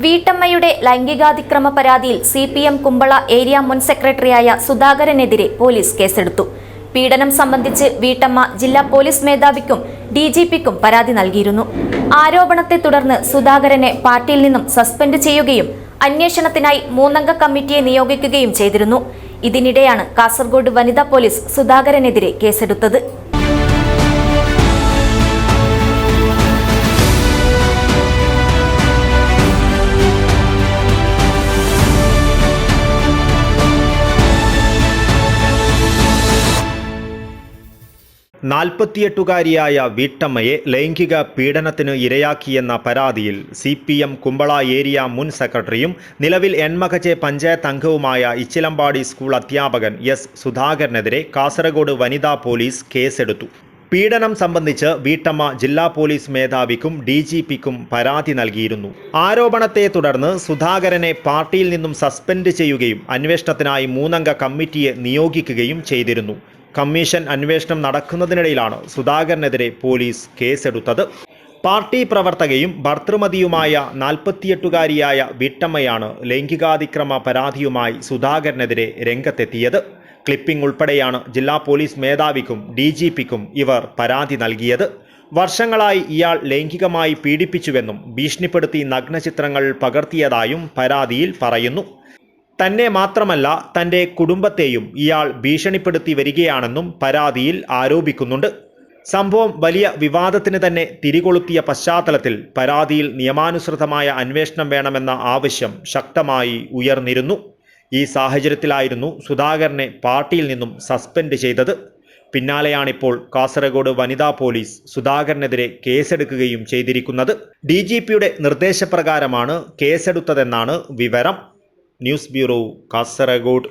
വീട്ടമ്മയുടെ ലൈംഗികാതിക്രമ പരാതിയിൽ CPM Kumbla area മുൻ സെക്രട്ടറിയായ സുധാകരനെതിരെ പോലീസ് കേസെടുത്തു. പീഡനം സംബന്ധിച്ച് വീട്ടമ്മ ജില്ലാ പോലീസ് മേധാവിക്കും DGPക്കും പരാതി നൽകിയിരുന്നു. ആരോപണത്തെ തുടർന്ന് സുധാകരനെ പാർട്ടിയിൽ നിന്നും സസ്പെൻഡ് ചെയ്യുകയും അന്വേഷണത്തിനായി 3-അംഗ കമ്മിറ്റിയെ നിയോഗിക്കുകയും ചെയ്തിരുന്നു. ഇതിനിടെയാണ് കാസർഗോഡ് വനിതാ പോലീസ് സുധാകരനെതിരെ കേസെടുത്തത്. നാൽപ്പത്തിയെട്ടുകാരിയായ വീട്ടമ്മയെ ലൈംഗിക പീഡനത്തിന് ഇരയാക്കിയെന്ന പരാതിയിൽ CPM കുമ്പള ഏരിയ മുൻ സെക്രട്ടറിയും നിലവിൽ എൻമകജെ പഞ്ചായത്ത് അംഗവുമായ ഇച്ചിലമ്പാടി സ്കൂൾ അധ്യാപകൻ S. സുധാകരനെതിരെ കാസർഗോഡ് വനിതാ പോലീസ് കേസെടുത്തു. പീഡനം സംബന്ധിച്ച് വീട്ടമ്മ ജില്ലാ പോലീസ് മേധാവിക്കും DGPക്കും പരാതി നൽകിയിരുന്നു. ആരോപണത്തെ തുടർന്ന് സുധാകരനെ പാർട്ടിയിൽ നിന്നും സസ്പെൻഡ് ചെയ്യുകയും അന്വേഷണത്തിനായി 3-അംഗ കമ്മിറ്റിയെ നിയോഗിക്കുകയും ചെയ്തിരുന്നു. കമ്മീഷൻ അന്വേഷണം നടക്കുന്നതിനിടയിലാണ് സുധാകരനെതിരെ പോലീസ് കേസെടുത്തത്. പാർട്ടി പ്രവർത്തകയും ഭർതൃമതിയുമായ 48-കാരിയായ വീട്ടമ്മയാണ് ലൈംഗികാതിക്രമ പരാതിയുമായി സുധാകരനെതിരെ രംഗത്തെത്തിയത്. ക്ലിപ്പിംഗ് ഉൾപ്പെടെയാണ് ജില്ലാ പോലീസ് മേധാവിക്കും DGPക്കും ഇവർ പരാതി നൽകിയത്. വർഷങ്ങളായി ഇയാൾ ലൈംഗികമായി പീഡിപ്പിച്ചുവെന്നും ഭീഷണിപ്പെടുത്തി നഗ്നചിത്രങ്ങൾ പകർത്തിയതായും പരാതിയിൽ പറയുന്നു. തന്നെ മാത്രമല്ല തൻ്റെ കുടുംബത്തെയും ഇയാൾ ഭീഷണിപ്പെടുത്തി വരികയാണെന്നും പരാതിയിൽ ആരോപിക്കുന്നുണ്ട്. സംഭവം വലിയ വിവാദത്തിന് തന്നെ തിരികൊളുത്തിയ പശ്ചാത്തലത്തിൽ പരാതിയിൽ നിയമാനുസൃതമായ അന്വേഷണം വേണമെന്ന ആവശ്യം ശക്തമായി ഉയർന്നിരുന്നു. ഈ സാഹചര്യത്തിലായിരുന്നു സുധാകരനെ പാർട്ടിയിൽ നിന്നും സസ്പെൻഡ് ചെയ്തത്. പിന്നാലെയാണിപ്പോൾ കാസർഗോഡ് വനിതാ പോലീസ് സുധാകരനെതിരെ കേസെടുക്കുകയും ചെയ്തിരിക്കുന്നത്. DGPയുടെ നിർദ്ദേശപ്രകാരമാണ് കേസെടുത്തതെന്നാണ് വിവരം. News bureau, Kasaragod.